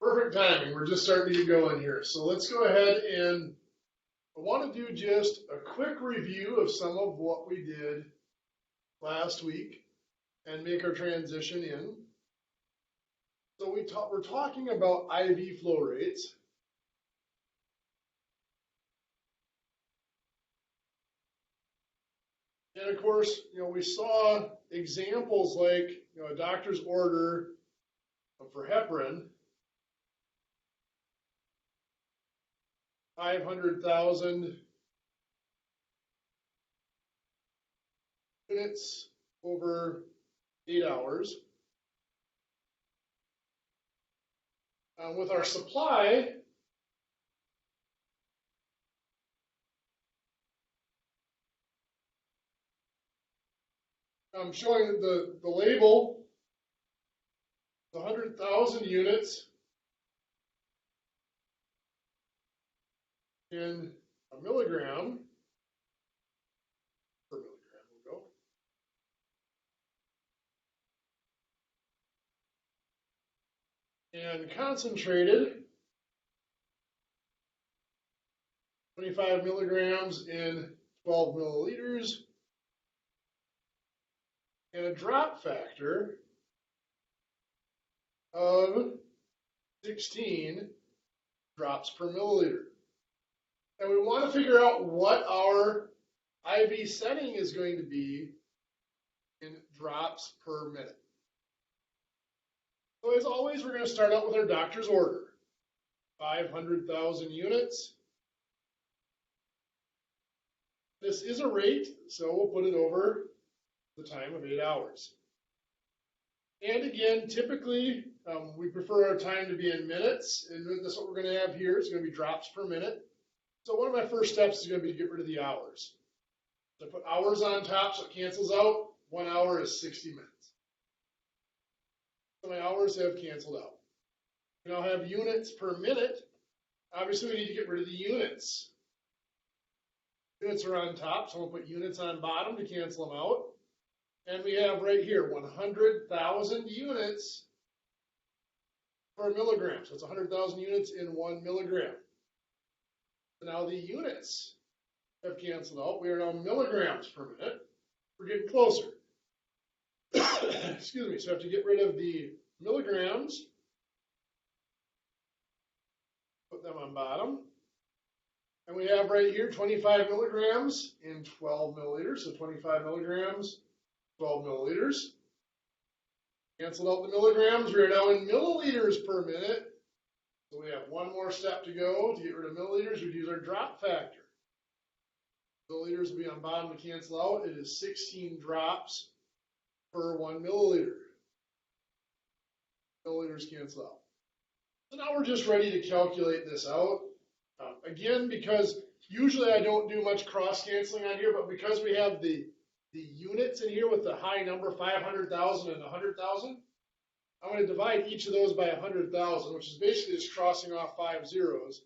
Perfect timing. We're just starting to get going here. So let's go ahead and I want to do just a quick review of some of what we did last week and make our transition in. So we're talking about IV flow rates. And of course, we saw examples like, a doctor's order for heparin, 500,000 units over 8 hours. With our supply, I'm showing the label, 100,000 units in a milligram per milligram, we'll go. And concentrated, 25 milligrams in 12 milliliters. And a drop factor of 16 drops per milliliter. And we want to figure out what our IV setting is going to be in drops per minute. So as always, we're going to start out with our doctor's order. 500,000 units. This is a rate, so we'll put it over the time of 8 hours. And again, typically, we prefer our time to be in minutes, and that's what we're going to have here. It's going to be drops per minute. So one of my first steps is going to be to get rid of the hours. So I put hours on top, so it cancels out. 1 hour is 60 minutes. So my hours have canceled out. We now have units per minute. Obviously, we need to get rid of the units. Units are on top, so we'll put units on bottom to cancel them out. And we have right here 100,000 units per milligram. So it's 100,000 units in 1 milligram. So now the units have canceled out. We are now milligrams per minute. We're getting closer. Excuse me. So I have to get rid of the milligrams. Put them on bottom. And we have right here 25 milligrams in 12 milliliters. So 25 milligrams, 12 milliliters. Canceled out the milligrams. We are now in milliliters per minute. So we have one more step to go to get rid of milliliters. We'd use our drop factor. Milliliters will be on bottom to cancel out. It is 16 drops per 1 milliliter. Milliliters cancel out. So now we're just ready to calculate this out. Again, because usually I don't do much cross canceling on here, but because we have the units in here with the high number, 500,000 and 100,000, I'm going to divide each of those by 100,000, which is basically just crossing off 5 zeros.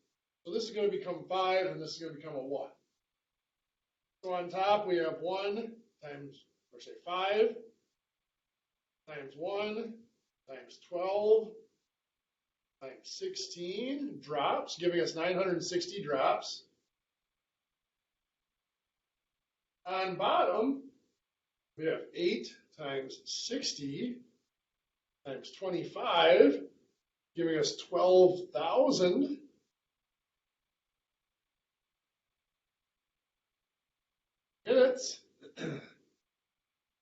So this is going to become 5, and this is going to become a 1. So on top, we have 1 times, or say 5 times 1 times 12 times 16 drops, giving us 960 drops. On bottom, we have 8 times 60 times 25, giving us 12,000. Minutes.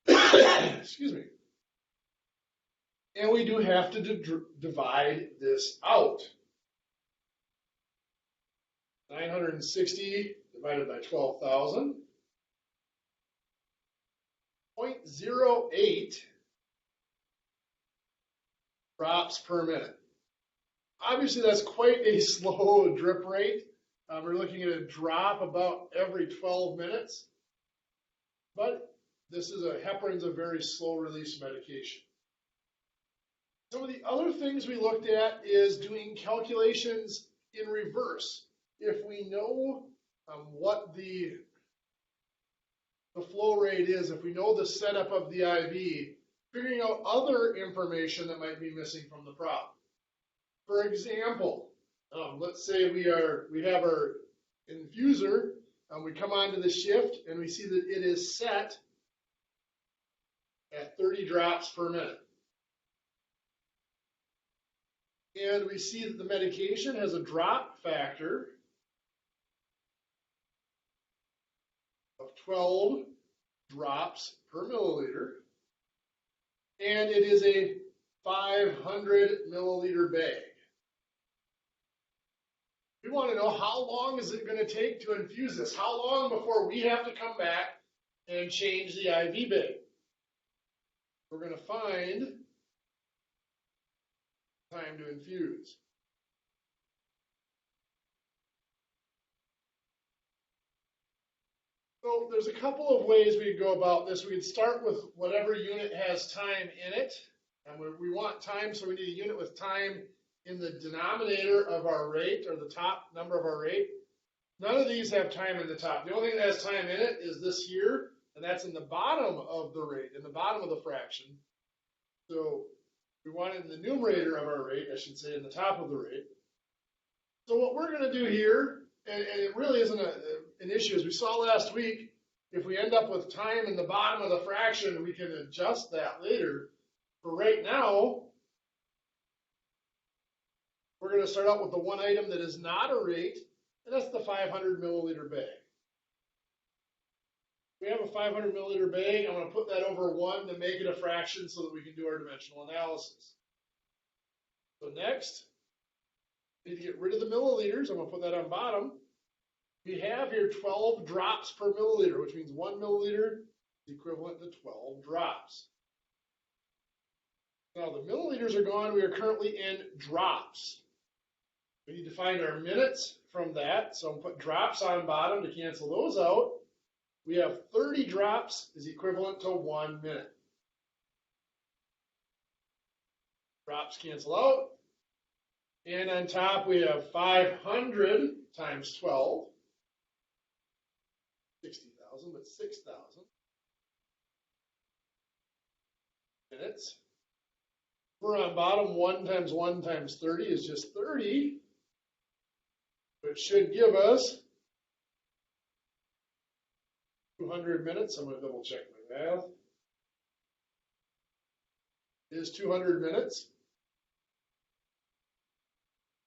Excuse me. And we do have to divide this out. 960 divided by 12,000. 0.08 drops per minute. Obviously, that's quite a slow drip rate. We're looking at a drop about every 12 minutes. But this is heparin's a very slow release medication. Some of the other things we looked at is doing calculations in reverse. If we know what the flow rate is, if we know the setup of the IV, figuring out other information that might be missing from the problem. For example, let's say we have our infuser, we come onto the shift and we see that it is set at 30 drops per minute. And we see that the medication has a drop factor of 12 drops per milliliter, and it is a 500 milliliter bag. We want to know how long is it going to take to infuse this? How long before we have to come back and change the IV bag? We're going to find time to infuse. So there's a couple of ways we could go about this. We could start with whatever unit has time in it. And we want time, so we need a unit with time in the denominator of our rate, or the top number of our rate. None of these have time in the top. The only thing that has time in it is this here, and that's in the bottom of the rate, in the bottom of the fraction. So we want it in the numerator of our rate, I should say, in the top of the rate. So what we're going to do here, and it really isn't an issue, as we saw last week, if we end up with time in the bottom of the fraction, we can adjust that later. For right now, we're going to start out with the one item that is not a rate, and that's the 500 milliliter bag. We have a 500 milliliter bag. I'm going to put that over 1 to make it a fraction so that we can do our dimensional analysis. So next, we need to get rid of the milliliters. I'm going to put that on bottom. We have here 12 drops per milliliter, which means 1 milliliter is equivalent to 12 drops. Now the milliliters are gone. We are currently in drops. We need to find our minutes from that. So I'm going to put drops on bottom to cancel those out. We have 30 drops is equivalent to 1 minute. Drops cancel out. And on top we have 500 times 12. 60,000, but 6,000 minutes. We're on bottom. 1 times 1 times 30 is just 30, which should give us 200 minutes. I'm going to double check my math. It is 200 minutes.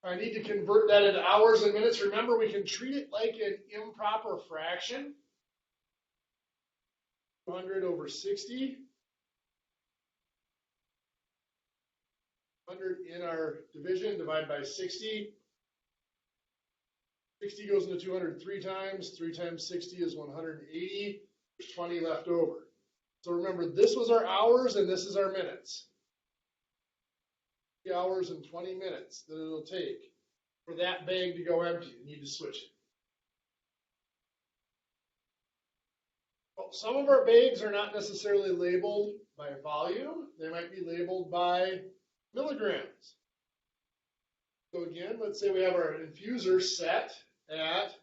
I need to convert that into hours and minutes. Remember, we can treat it like an improper fraction. 200 over 60. 100 in our division, divide by 60. 60 goes into 200 3 times. 3 times 60 is 180. There's 20 left over. So remember, this was our hours and this is our minutes. 3 hours and 20 minutes that it'll take for that bag to go empty. You need to switch it. Well, some of our bags are not necessarily labeled by volume. They might be labeled by milligrams. So again, let's say we have our infuser set at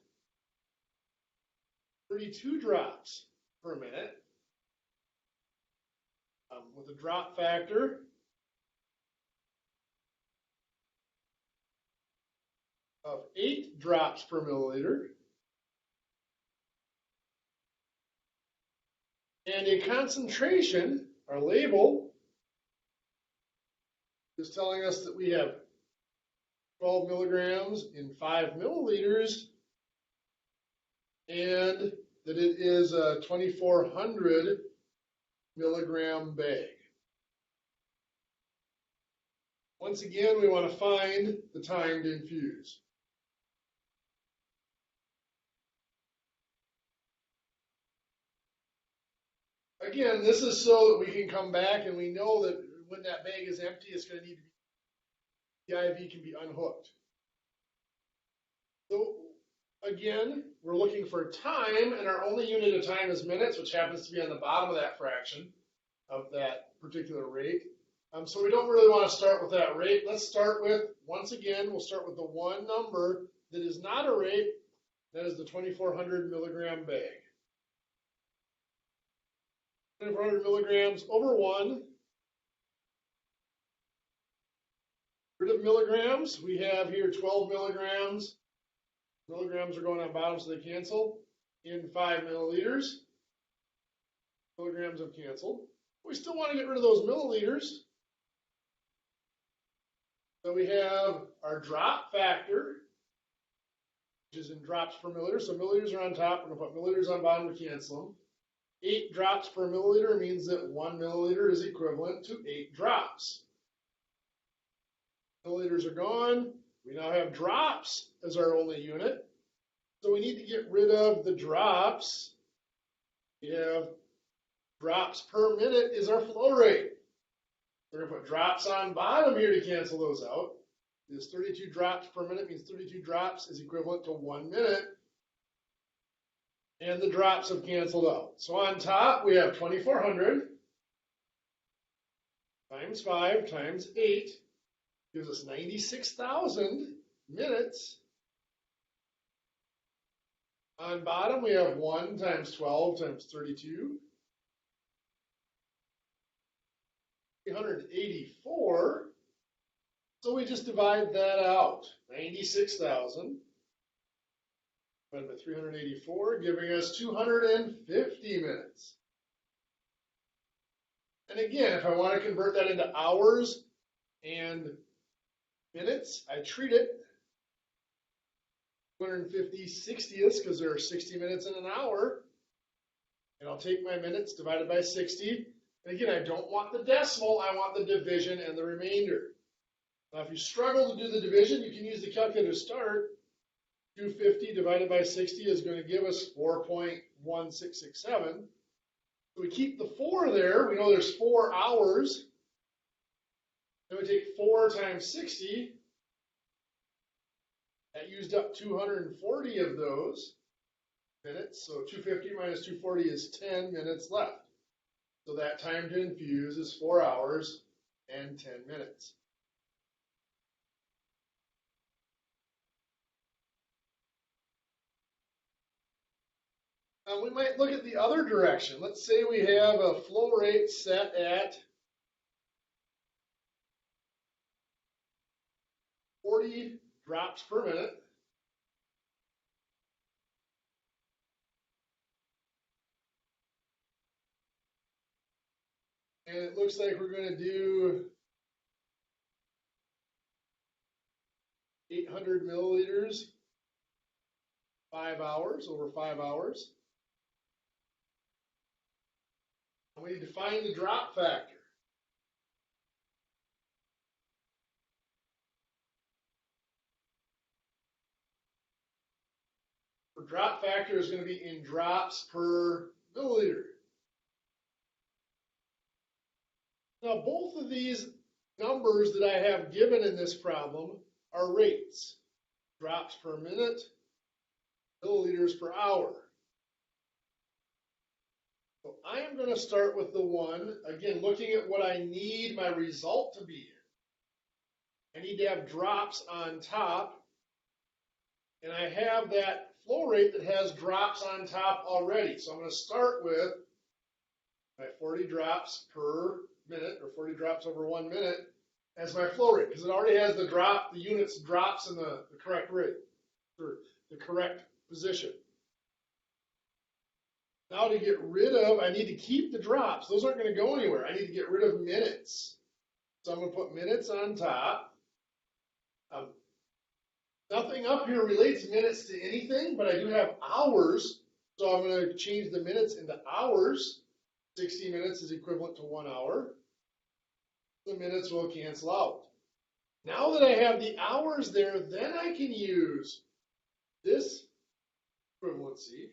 32 drops per minute with a drop factor of 8 drops per milliliter and a concentration, our label, is telling us that we have 12 milligrams in 5 milliliters and that it is a 2,400 milligram bag. Once again, we want to find the time to infuse. Again, this is so that we can come back and we know that when that bag is empty, it's going to need to be, the IV can be unhooked. So again, we're looking for time, and our only unit of time is minutes, which happens to be on the bottom of that fraction of that particular rate. So we don't really want to start with that rate. Let's start with, once again, we'll start with the one number that is not a rate. That is the 2,400 milligram bag. 2,400 milligrams over 1. Rid of milligrams. We have here 12 milligrams. Milligrams are going on bottom, so they cancel. In 5 milliliters. Milligrams have canceled. We still want to get rid of those milliliters. So we have our drop factor, which is in drops per milliliter. So milliliters are on top. We're going to put milliliters on bottom to cancel them. 8 drops per milliliter means that 1 milliliter is equivalent to 8 drops. Milliliters are gone. We now have drops as our only unit. So we need to get rid of the drops. We have drops per minute is our flow rate. We're going to put drops on bottom here to cancel those out. This 32 drops per minute means 32 drops is equivalent to 1 minute. And the drops have canceled out. So on top, we have 2,400 times 5 times 8 gives us 96,000 minutes. On bottom, we have 1 times 12 times 32. 384. So we just divide that out. 96,000 divided by 384, giving us 250 minutes. And again, if I want to convert that into hours and minutes, I treat it 250 60ths because there are 60 minutes in an hour. And I'll take my minutes divided by 60. And again, I don't want the decimal, I want the division and the remainder. Now, if you struggle to do the division, you can use the calculator to start. 250 divided by 60 is going to give us 4.1667. So we keep the 4 there. We know there's 4 hours. Then we take 4 times 60. That used up 240 of those minutes. So 250 minus 240 is 10 minutes left. So that time to infuse is 4 hours and 10 minutes. We might look at the other direction. Let's say we have a flow rate set at 40 drops per minute. And it looks like we're going to do 800 milliliters, 5 hours, over 5 hours. And we need to find the drop factor. The drop factor is going to be in drops per milliliter. Now, both of these numbers that I have given in this problem are rates. Drops per minute, milliliters per hour. So I am going to start with the one, again, looking at what I need my result to be. I need to have drops on top, and I have that flow rate that has drops on top already. So I'm going to start with my 40 drops per minute, or 40 drops over 1 minute, as my flow rate, because it already has the units drops in the correct rate, or the correct position. Now to get rid of, I need to keep the drops. Those aren't going to go anywhere. I need to get rid of minutes. So I'm going to put minutes on top. Nothing up here relates minutes to anything, but I do have hours. So I'm going to change the minutes into hours. 60 minutes is equivalent to 1 hour. The minutes will cancel out. Now that I have the hours there, then I can use this equivalency.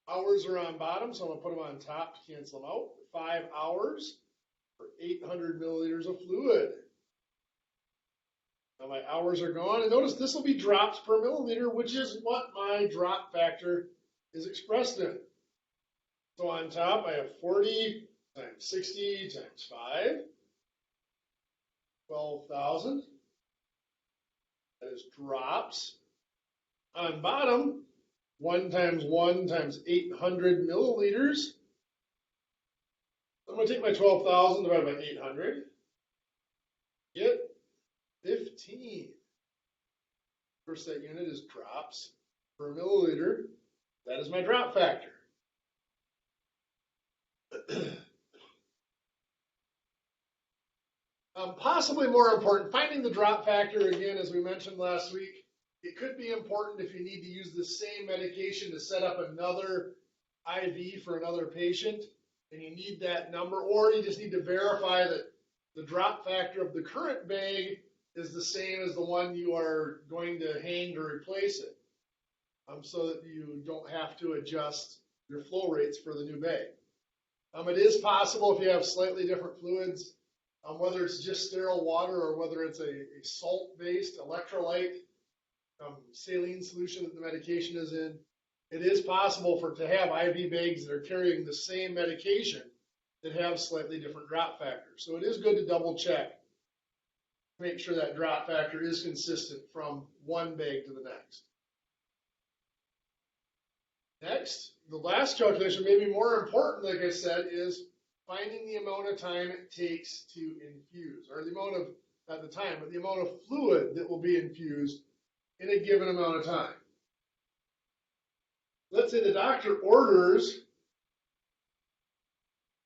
Hours are on bottom, so I'm going to put them on top to cancel them out. 5 hours for 800 milliliters of fluid. Now my hours are gone, and notice this will be drops per milliliter, which is what my drop factor is expressed in. So on top, I have 40 times 60 times 5, 12,000. That is drops. On bottom, 1 times 1 times 800 milliliters. I'm going to take my 12,000 divided by 800. Get 15. First, that unit is drops per milliliter. That is my drop factor. Possibly more important, finding the drop factor, again, as we mentioned last week, it could be important if you need to use the same medication to set up another IV for another patient, and you need that number, or you just need to verify that the drop factor of the current bag is the same as the one you are going to hang to replace it, so that you don't have to adjust your flow rates for the new bag. It is possible if you have slightly different fluids, whether it's just sterile water or whether it's a salt-based electrolyte saline solution that the medication is in, it is possible to have IV bags that are carrying the same medication that have slightly different drop factors. So it is good to double check, make sure that drop factor is consistent from one bag to the next. Next, the last calculation, maybe more important, like I said, is finding the amount of time it takes to infuse, or the amount of, not the time, but the amount of fluid that will be infused in a given amount of time. Let's say the doctor orders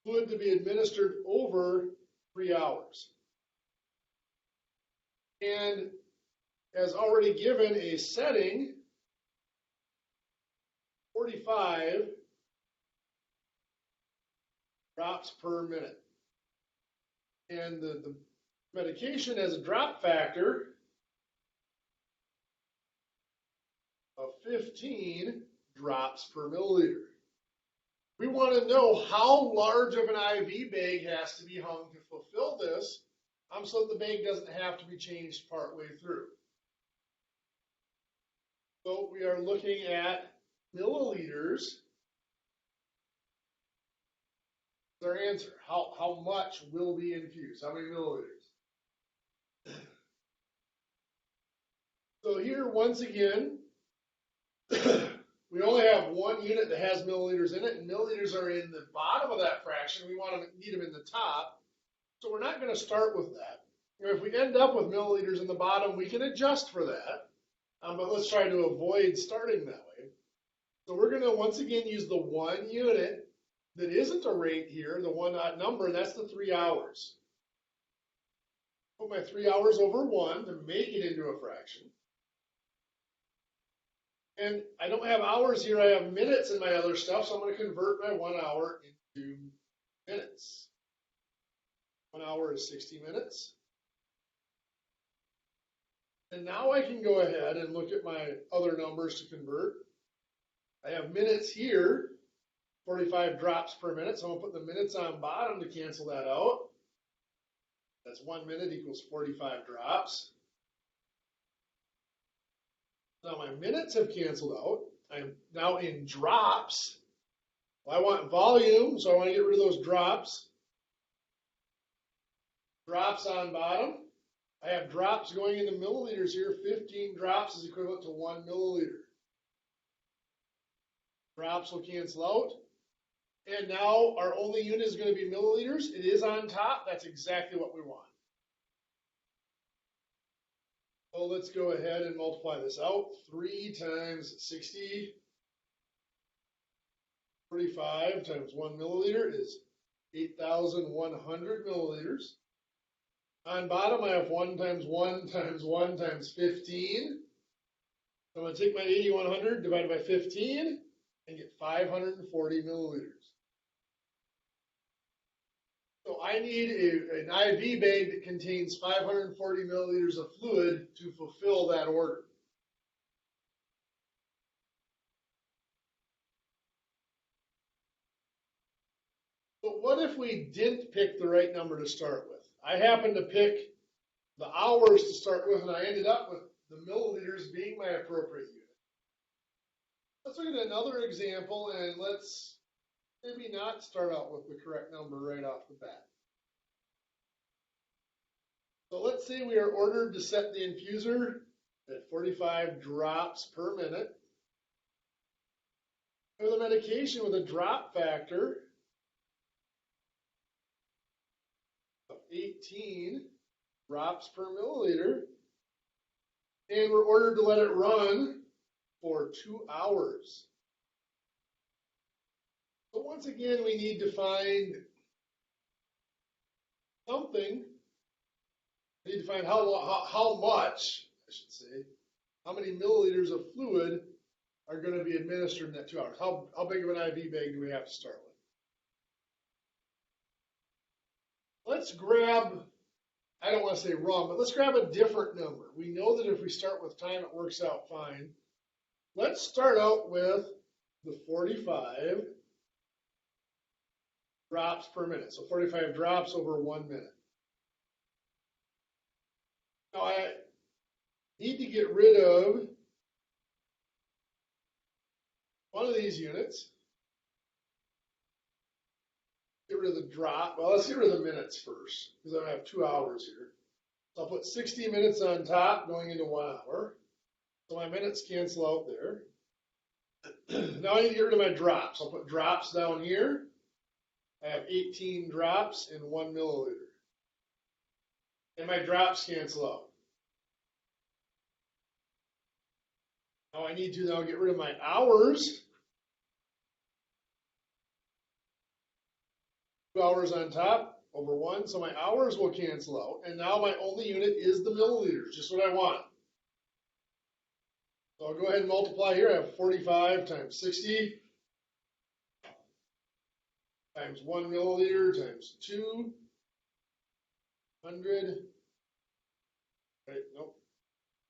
fluid to be administered over 3 hours, and has already given a setting, 45 drops per minute. And the medication has a drop factor of 15 drops per milliliter. We want to know how large of an IV bag has to be hung to fulfill this, so that the bag doesn't have to be changed partway through. So we are looking at milliliters. Our answer, how much will be infused, how many milliliters? So here, once again, we only have one unit that has milliliters in it, and milliliters are in the bottom of that fraction. We need them in the top, so we're not going to start with that. If we end up with milliliters in the bottom, we can adjust for that, but let's try to avoid starting that way. So we're going to once again use the one unit that isn't a rate here, the one odd number, that's the 3 hours. Put my 3 hours over 1 to make it into a fraction. And I don't have hours here, I have minutes in my other stuff, so I'm going to convert my 1 hour into minutes. 1 hour is 60 minutes. And now I can go ahead and look at my other numbers to convert. I have minutes here, 45 drops per minute, so I'm going to put the minutes on bottom to cancel that out. That's 1 minute equals 45 drops. Now my minutes have canceled out. I'm now in drops. Well, I want volume, so I want to get rid of those drops. Drops on bottom. I have drops going into milliliters here. 15 drops is equivalent to 1 milliliter. Drops will cancel out. And now our only unit is going to be milliliters. It is on top. That's exactly what we want. So let's go ahead and multiply this out. 3 times 60, 45 times 1 milliliter is 8,100 milliliters. On bottom, I have 1 times 1 times 1 times 15. So I'm going to take my 8,100 divided by 15 and get 540 milliliters. So I need an IV bag that contains 540 milliliters of fluid to fulfill that order. But what if we didn't pick the right number to start with? I happened to pick the hours to start with, and I ended up with the milliliters being my appropriate unit. Let's look at another example, and let's maybe not start out with the correct number right off the bat. So let's say we are ordered to set the infuser at 45 drops per minute. We have the medication with a drop factor of 18. drops per milliliter, and we're ordered to let it run for 2 hours. So once again, we need to find something. We need to find how much, I should say, how many milliliters of fluid are going to be administered in that 2 hours. How big of an IV bag do we have to start with? Let's grab, I don't want to say wrong, but let's grab a different number. We know that if we start with time, it works out fine. Let's start out with the 45 drops per minute. So 45 drops over 1 minute. Now I need to get rid of one of these units. Get rid of the drop. Well, let's get rid of the minutes first, because I have 2 hours here. So I'll put 60 minutes on top going into 1 hour. So my minutes cancel out there. Now I need to get rid of my drops. I'll put drops down here. I have 18 drops in 1 milliliter. And my drops cancel out. Now I need to now get rid of my hours. 2 hours on top over 1, so my hours will cancel out. And now my only unit is the milliliters, just what I want. So I'll go ahead and multiply here. I have 45 times 60 times 1 milliliter times 200. Right, nope.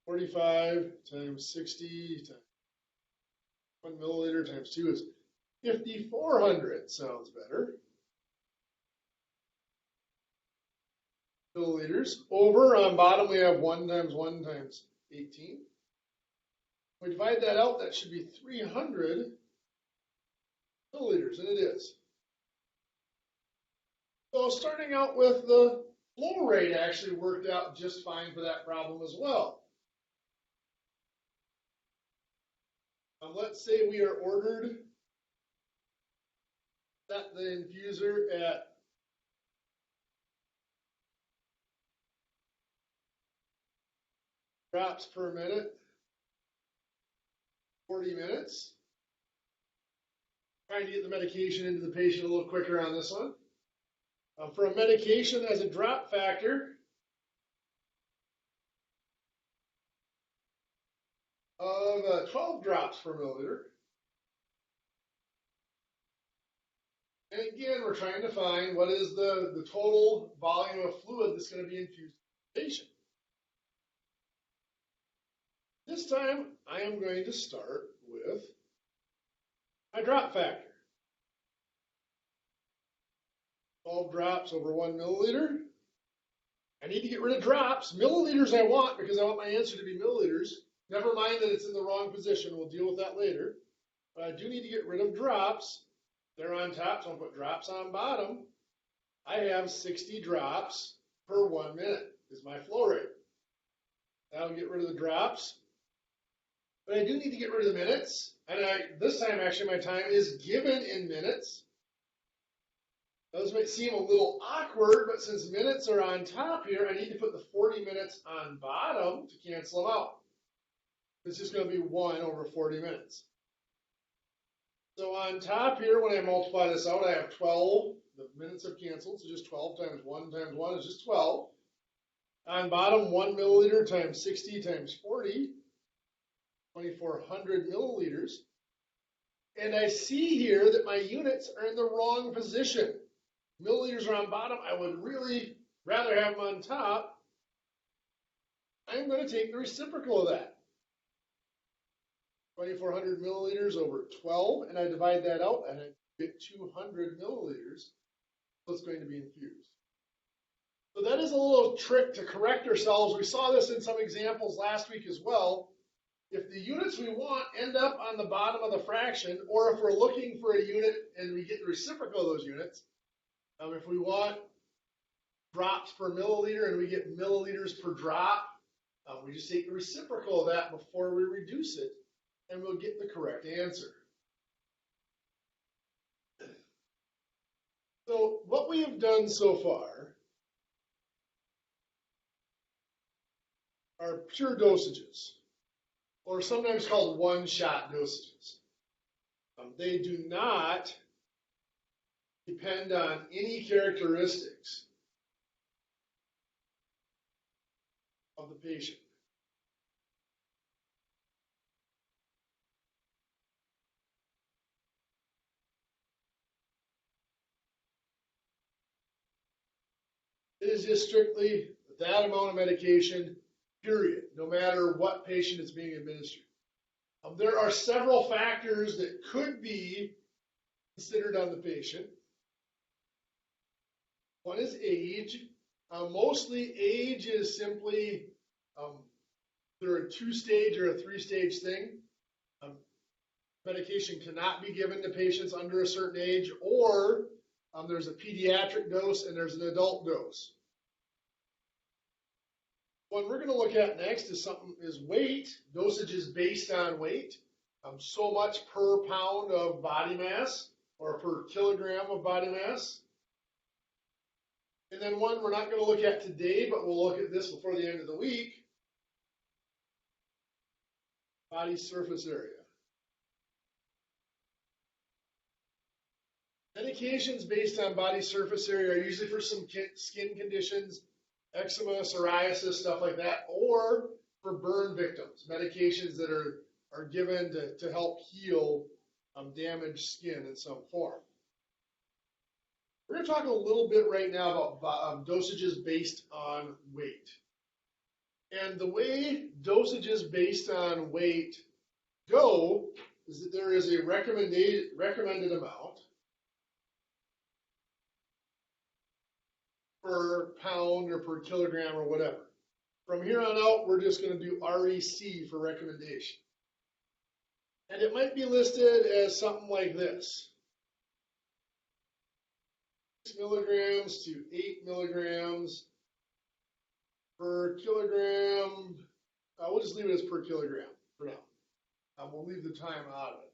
45 times 60 times 1 milliliter times 2 is 5,400. Sounds better. Milliliters. Over on bottom we have 1 times 1 times 18. We divide that out, that should be 300 milliliters, and it is. So starting out with the flow rate actually worked out just fine for that problem as well. Let's say we are ordered set the infuser at 40 drops per minute, 40 minutes. Trying to get the medication into the patient a little quicker on this one. For a medication that has a drop factor of 12 drops per milliliter. And again, we're trying to find what is the total volume of fluid that's going to be infused to the patient. This time, I am going to start with my drop factor. 12 drops over 1 milliliter. I need to get rid of drops. Milliliters I want because I want my answer to be milliliters. Never mind that it's in the wrong position. We'll deal with that later. But I do need to get rid of drops. They're on top, so I'll put drops on bottom. I have 60 drops per 1 minute is my flow rate. That'll get rid of the drops. But I do need to get rid of the minutes. And this time, actually, my time is given in minutes. Those might seem a little awkward, but since minutes are on top here, I need to put the 40 minutes on bottom to cancel them out. It's just going to be 1 over 40 minutes. So on top here, when I multiply this out, I have 12. The minutes have canceled, so just 12 times 1 times 1 is just 12. On bottom, 1 milliliter times 60 times 40, 2,400 milliliters. And I see here that my units are in the wrong position. Milliliters are on bottom. I would really rather have them on top. I'm going to take the reciprocal of that. 2,400 milliliters over 12, and I divide that out, and I get 200 milliliters. So it's going to be infused. So that is a little trick to correct ourselves. We saw this in some examples last week as well. If the units we want end up on the bottom of the fraction, or if we're looking for a unit and we get the reciprocal of those units, if we want drops per milliliter and we get milliliters per drop, we just take the reciprocal of that before we reduce it, and we'll get the correct answer. So what we have done so far are pure dosages, or sometimes called one-shot dosages. They do not depend on any characteristics of the patient. It is just strictly that amount of medication, period, no matter what patient is being administered. There are several factors that could be considered on the patient. One is age. Mostly age is simply either a 2-stage or a 3-stage thing. Medication cannot be given to patients under a certain age, or there's a pediatric dose and there's an adult dose. What we're going to look at next is weight. Dosage is based on weight. So much per pound of body mass or per kilogram of body mass. And then one we're not going to look at today, but we'll look at this before the end of the week. Body surface area. Medications based on body surface area are usually for some skin conditions, eczema, psoriasis, stuff like that, or for burn victims, medications that are given to help heal damaged skin in some form. We're going to talk a little bit right now about dosages based on weight. And the way dosages based on weight go is that there is a recommended amount per pound or per kilogram or whatever. From here on out, we're just going to do REC for recommendation. And it might be listed as something like this. 6 milligrams to 8 milligrams per kilogram. We'll just leave it as per kilogram for now. We'll leave the time out of it.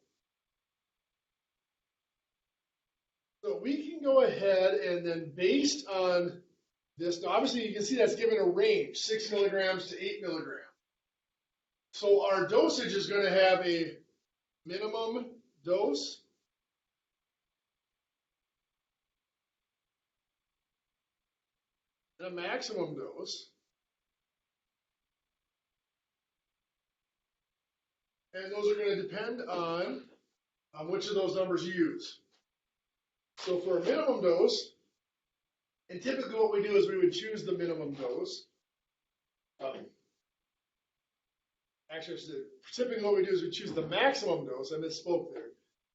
So we can go ahead and then based on this, now obviously you can see that's given a range, 6 milligrams to 8 milligrams. So our dosage is going to have a minimum dose and a maximum dose. And those are going to depend on which of those numbers you use. So for a minimum dose, and typically what we do is we would choose the minimum dose. Typically what we do is we choose the maximum dose. I misspoke there.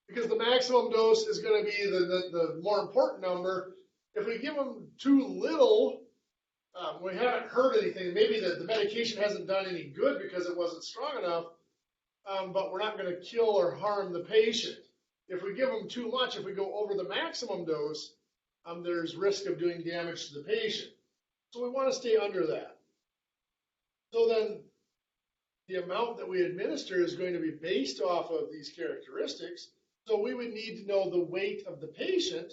Because the maximum dose is going to be the more important number. If we give them too little, we haven't heard anything. Maybe the medication hasn't done any good because it wasn't strong enough, but we're not going to kill or harm the patient. If we give them too much, if we go over the maximum dose, there's risk of doing damage to the patient. So we want to stay under that. So then the amount that we administer is going to be based off of these characteristics. So we would need to know the weight of the patient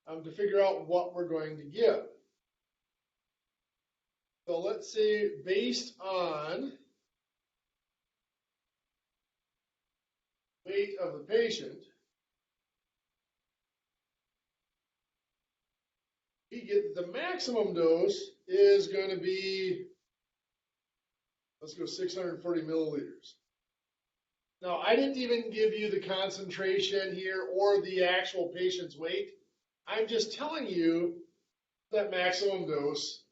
to figure out what we're going to give. So let's say based on weight of the patient, we get the maximum dose is going to be, let's go 640 milliliters. Now, I didn't even give you the concentration here or the actual patient's weight. I'm just telling you that maximum dose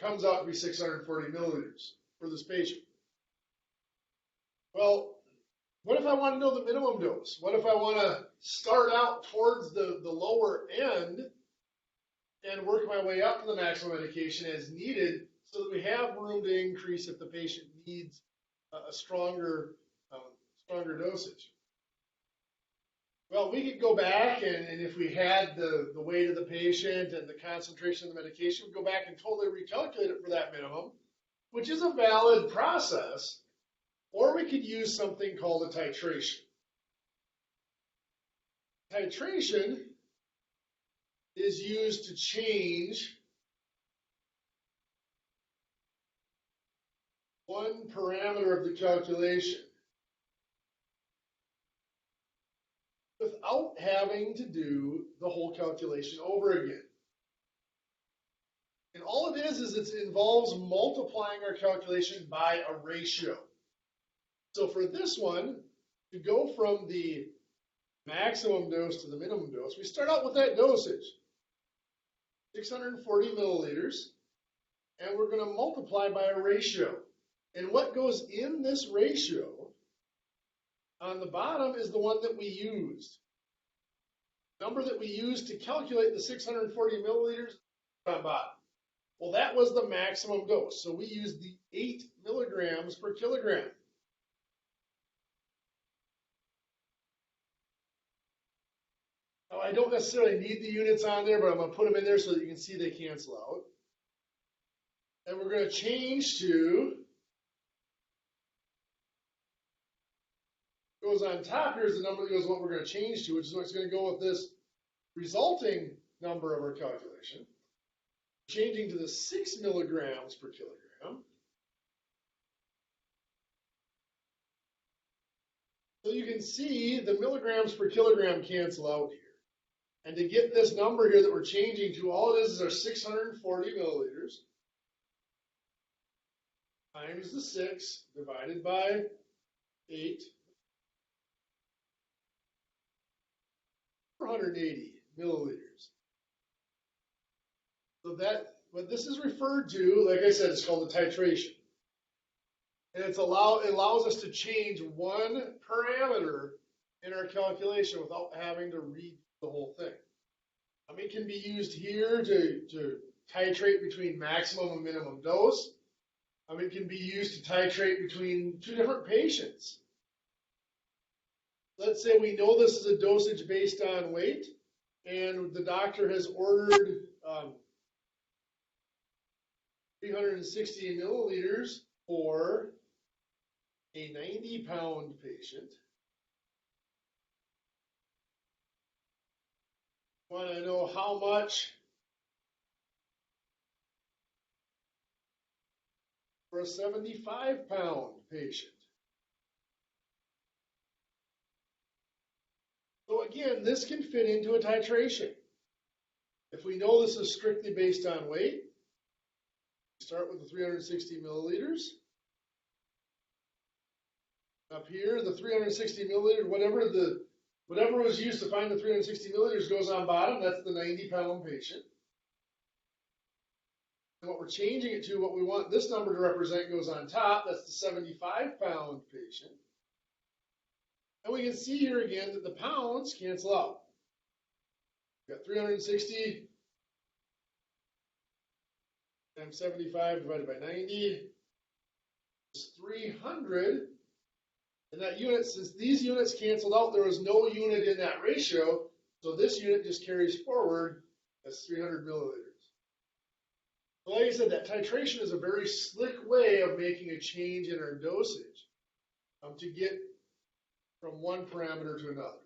comes out to be 640 milliliters for this patient. Well, what if I want to know the minimum dose? What if I want to start out towards the lower end and work my way up to the maximum medication as needed so that we have room to increase if the patient needs a stronger dosage? Well, we could go back and if we had the weight of the patient and the concentration of the medication, we'd go back and totally recalculate it for that minimum, which is a valid process, or we could use something called a titration. Titration is used to change one parameter of the calculation without having to do the whole calculation over again. And all it is it involves multiplying our calculation by a ratio. So for this one, to go from the maximum dose to the minimum dose, we start out with that dosage, 640 milliliters, and we're going to multiply by a ratio. And what goes in this ratio on the bottom is the one that we used. The number that we used to calculate the 640 milliliters on bottom. Well, that was the maximum dose. So we used the 8 milligrams per kilogram. Now, I don't necessarily need the units on there, but I'm going to put them in there so that you can see they cancel out. And we're going to change to, goes on top, here's the number that goes what we're going to change to, which is what's going to go with this resulting number of our calculation. Changing to the 6 milligrams per kilogram. So you can see the milligrams per kilogram cancel out here. And to get this number here that we're changing to, all it is our 640 milliliters times the 6 divided by 8, 480 milliliters. So that, what this is referred to, like I said, it's called the titration. And it allows us to change one parameter in our calculation without having to read the whole thing. It can be used here to titrate between maximum and minimum dose. It can be used to titrate between two different patients. Let's say we know this is a dosage based on weight, and the doctor has ordered 360 milliliters for a 90-pound patient. Want to know how much for a 75-pound patient. So again, this can fit into a titration. If we know this is strictly based on weight, start with the 360 milliliters. Up here, the 360 milliliters, whatever was used to find the 360 milliliters goes on bottom. That's the 90-pound patient. And what we're changing it to, what we want this number to represent, goes on top. That's the 75-pound patient. And we can see here again that the pounds cancel out. We've got 360 times 75 divided by 90 is 300. And that unit, since these units canceled out, there was no unit in that ratio, so this unit just carries forward as 300 milliliters. So like I said, that titration is a very slick way of making a change in our dosage to get from one parameter to another.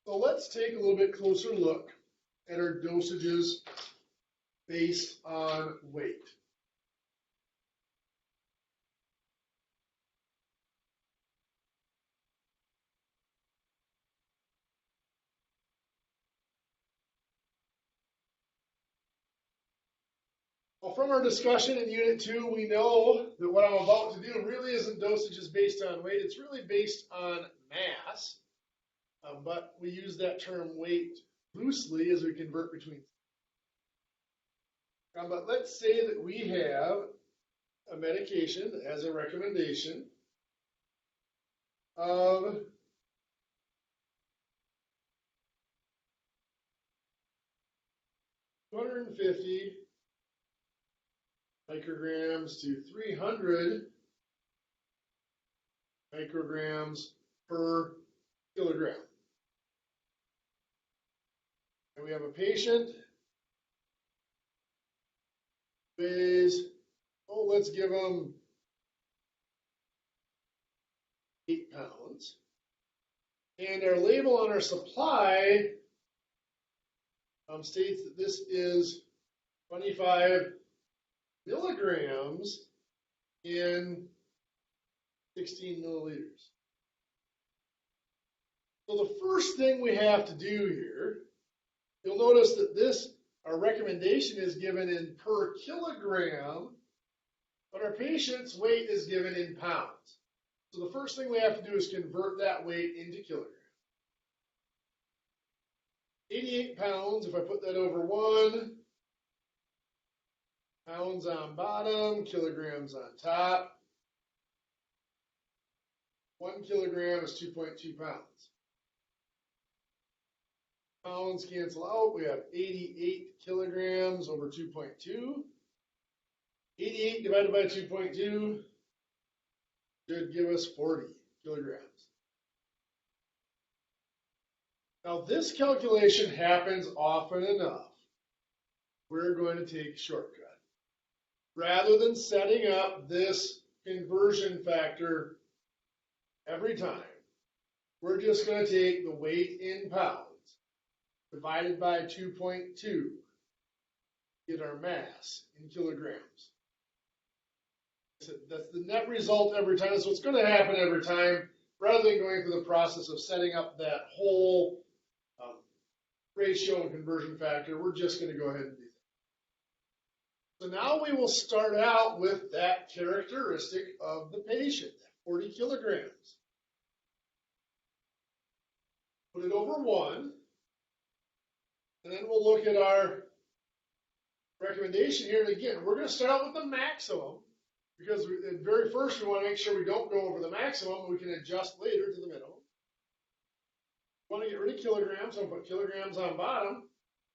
So let's take a little bit closer look at our dosages based on weight. Well, from our discussion in Unit 2, we know that what I'm about to do really isn't dosages based on weight. It's really based on mass, but we use that term weight loosely as we convert between. But let's say that we have a medication that has a recommendation of 250 micrograms to 300 micrograms per kilogram. And we have a patient who weighs, let's give them 8 pounds. And our label on our supply states that this is 25 milligrams in 16 milliliters. So the first thing we have to do here, you'll notice that our recommendation is given in per kilogram, but our patient's weight is given in pounds. So the first thing we have to do is convert that weight into kilograms. 88 pounds, if I put that over 1, pounds on bottom, kilograms on top. 1 kilogram is 2.2 pounds. Pounds cancel out. We have 88 kilograms over 2.2. 88 divided by 2.2 should give us 40 kilograms. Now this calculation happens often enough. We're going to take a shortcut. Rather than setting up this conversion factor every time, we're just going to take the weight in pounds divided by 2.2, get our mass in kilograms. That's the net result every time. So it's going to happen every time, rather than going through the process of setting up that whole ratio and conversion factor. We're just going to go ahead and do that. So now we will start out with that characteristic of the patient, 40 kilograms. Put it over 1, and then we'll look at our recommendation here. And again, we're going to start out with the maximum, because at very first we want to make sure we don't go over the maximum. We can adjust later to the minimum. We want to get rid of kilograms, so I'll put kilograms on bottom.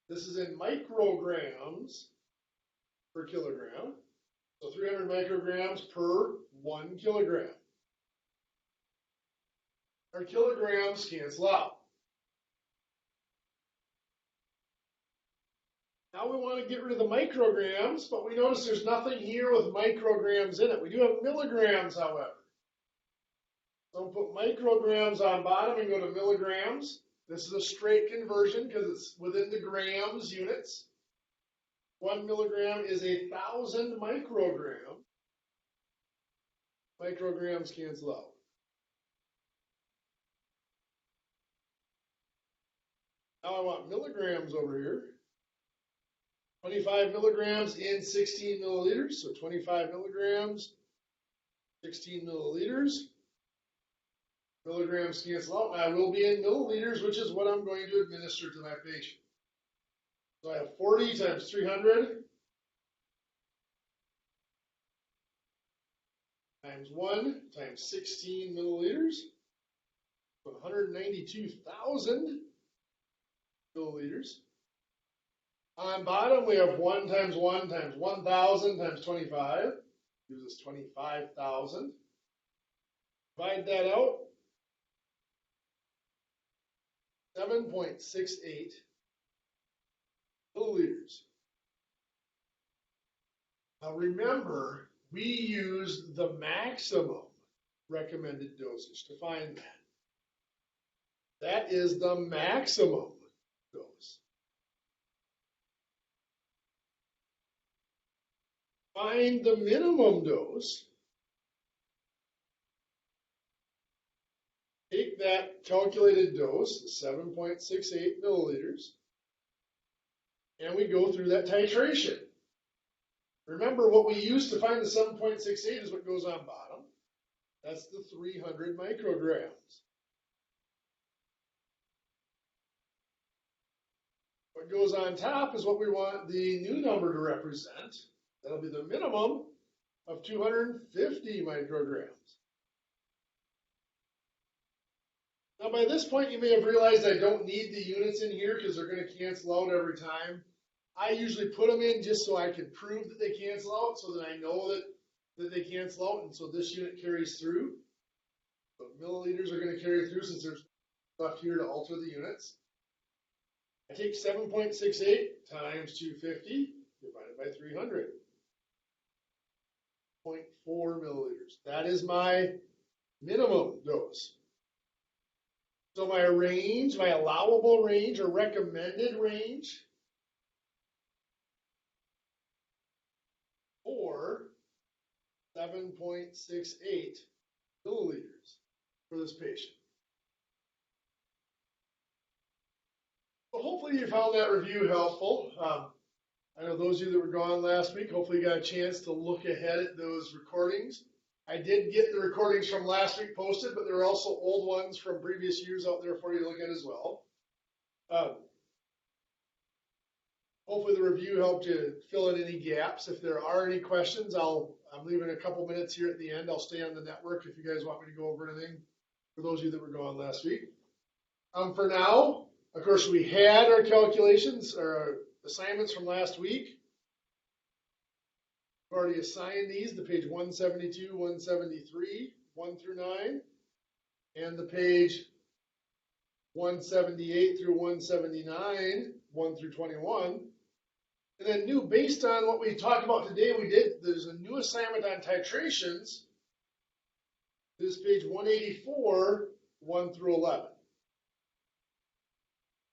This is in micrograms per kilogram. So 300 micrograms per 1 kilogram. Our kilograms cancel out. Now we want to get rid of the micrograms, but we notice there's nothing here with micrograms in it. We do have milligrams, however. So we'll put micrograms on bottom and go to milligrams. This is a straight conversion because it's within the grams units. 1 milligram is 1,000 microgram. Micrograms cancel out. Now I want milligrams over here. 25 milligrams in 16 milliliters. So 25 milligrams, 16 milliliters. Milligrams cancel out. I will be in milliliters, which is what I'm going to administer to my patient. So I have 40 times 300 times 1 times 16 milliliters. 192,000 milliliters. On bottom, we have 1 times 1 times 1,000 times 25. Gives us 25,000. Divide that out. 7.68 milliliters. Now remember, we used the maximum recommended dosage to find that. That is the maximum dose. Find the minimum dose. Take that calculated dose, 7.68 milliliters, and we go through that titration. Remember, what we use to find the 7.68 is what goes on bottom. That's the 300 micrograms. What goes on top is what we want the new number to represent. That'll be the minimum of 250 micrograms. Now by this point you may have realized I don't need the units in here because they're going to cancel out every time. I usually put them in just so I can prove that they cancel out, so that I know that they cancel out, and so this unit carries through. But milliliters are going to carry through since there's left here to alter the units. I take 7.68 times 250 divided by 300. 0.4 milliliters. That is my minimum dose. So my range, my allowable range or recommended range for 7.68 milliliters for this patient. So hopefully you found that review helpful. I know those of you that were gone last week, hopefully you got a chance to look ahead at those recordings. I did get the recordings from last week posted, but there are also old ones from previous years out there for you to look at as well. Hopefully the review helped you fill in any gaps. If there are any questions, I'm leaving a couple minutes here at the end. I'll stay on the network if you guys want me to go over anything for those of you that were gone last week. For now, of course, we had our calculations or assignments from last week. We've already assigned these to page 172, 173, 1 through 9, and the page 178 through 179, 1 through 21. And then new, based on what we talked about today, there's a new assignment on titrations. This is page 184, 1 through 11.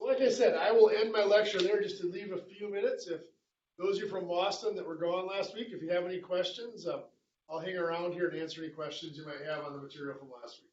Like I said, I will end my lecture there just to leave a few minutes. If those of you from Boston that were gone last week, if you have any questions, I'll hang around here and answer any questions you might have on the material from last week.